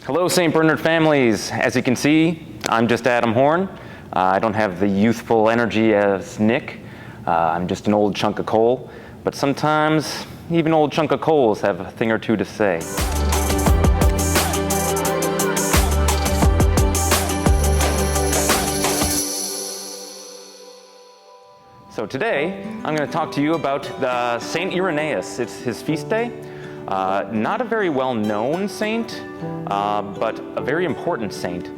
Hello, St. Bernard families. As you can see, I'm just Adam Horn. I don't have the youthful energy as Nick. I'm just an old chunk of coal, but sometimes even old chunk of coals have a thing or two to say. So today, I'm going to talk to you about Saint Irenaeus. It's his feast day. Not a very well-known saint, but a very important saint.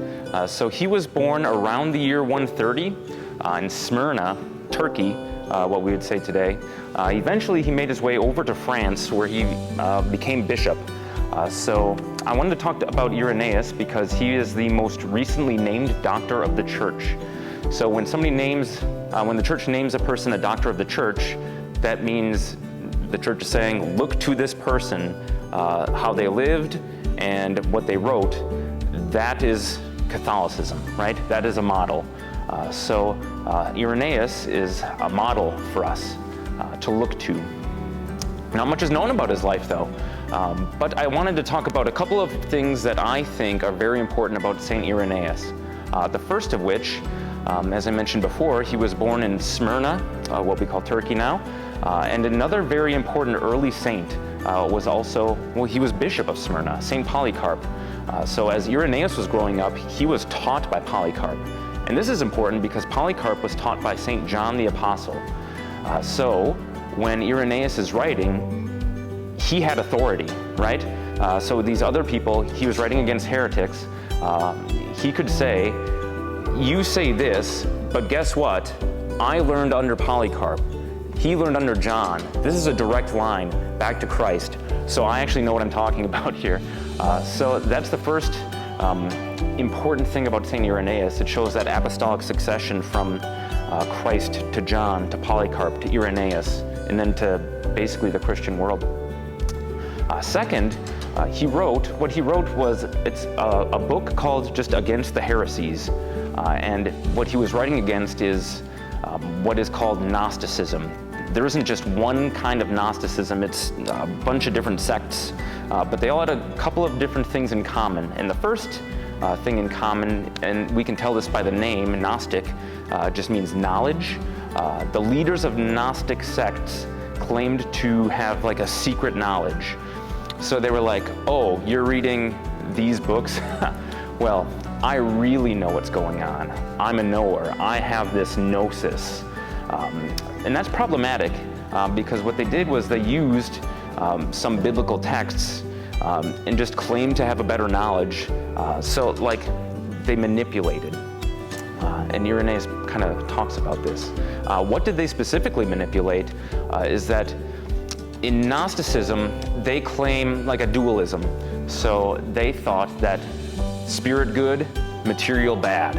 So he was born around the year 130 in Smyrna, Turkey, what we would say today. Eventually, he made his way over to France, where he became bishop. So I wanted to talk about Irenaeus because he is the most recently named doctor of the church. So when the church names a person a doctor of the church, that means the church is saying, look to this person, how they lived and what they wrote. That is Catholicism, right? That is a model. So Irenaeus is a model for us to look to. Not much is known about his life, though. But I wanted to talk about a couple of things that I think are very important about Saint Irenaeus. The first of which, as I mentioned before, he was born in Smyrna, what we call Turkey now. And another very important early saint he was bishop of Smyrna, St. Polycarp. So as Irenaeus was growing up, he was taught by Polycarp. And this is important because Polycarp was taught by St. John the Apostle. So when Irenaeus is writing, he had authority, right? So these other people, he was writing against heretics. He could say, you say this, but guess what? I learned under Polycarp. He learned under John. This is a direct line back to Christ. So I actually know what I'm talking about here. So that's the first important thing about St. Irenaeus. It shows that apostolic succession from Christ to John, to Polycarp, to Irenaeus, and then to basically the Christian world. Second, it's a book called just Against the Heresies. And what he was writing against is what is called Gnosticism. There isn't just one kind of Gnosticism, it's a bunch of different sects, but they all had a couple of different things in common. And the first thing in common, and we can tell this by the name, Gnostic, just means knowledge. The leaders of Gnostic sects claimed to have like a secret knowledge. So they were like, oh, you're reading these books? Well, I really know what's going on. I'm a knower. I have this gnosis. And that's problematic because what they did was they used some biblical texts and just claimed to have a better knowledge. So like they manipulated. And Irenaeus kind of talks about this. What did they specifically manipulate is that in Gnosticism, they claim like a dualism. So they thought that spirit good, material bad,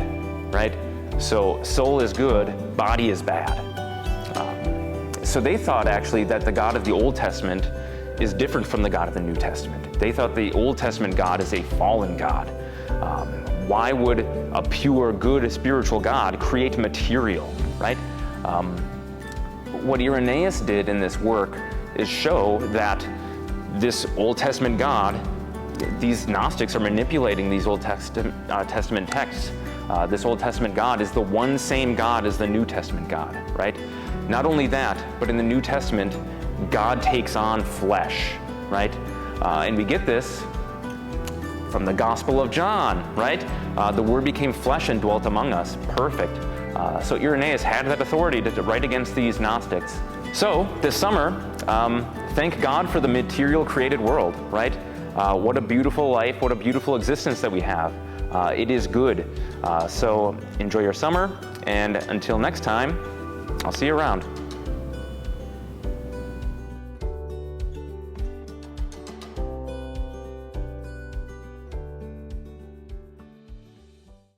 right? So soul is good, body is bad. So they thought actually that the God of the Old Testament is different from the God of the New Testament. They thought the Old Testament God is a fallen God. Why would a pure, good, spiritual God create material, right? What Irenaeus did in this work is show that this Old Testament God, these Gnostics are manipulating these Old Testament texts. This Old Testament God is the one same God as the New Testament God, right? Not only that, but in the New Testament, God takes on flesh, right? And we get this from the Gospel of John, right? The Word became flesh and dwelt among us. Perfect. So Irenaeus had that authority to write against these Gnostics. So this summer, thank God for the material created world, right? What a beautiful life, what a beautiful existence that we have. It is good. So enjoy your summer, and until next time, I'll see you around.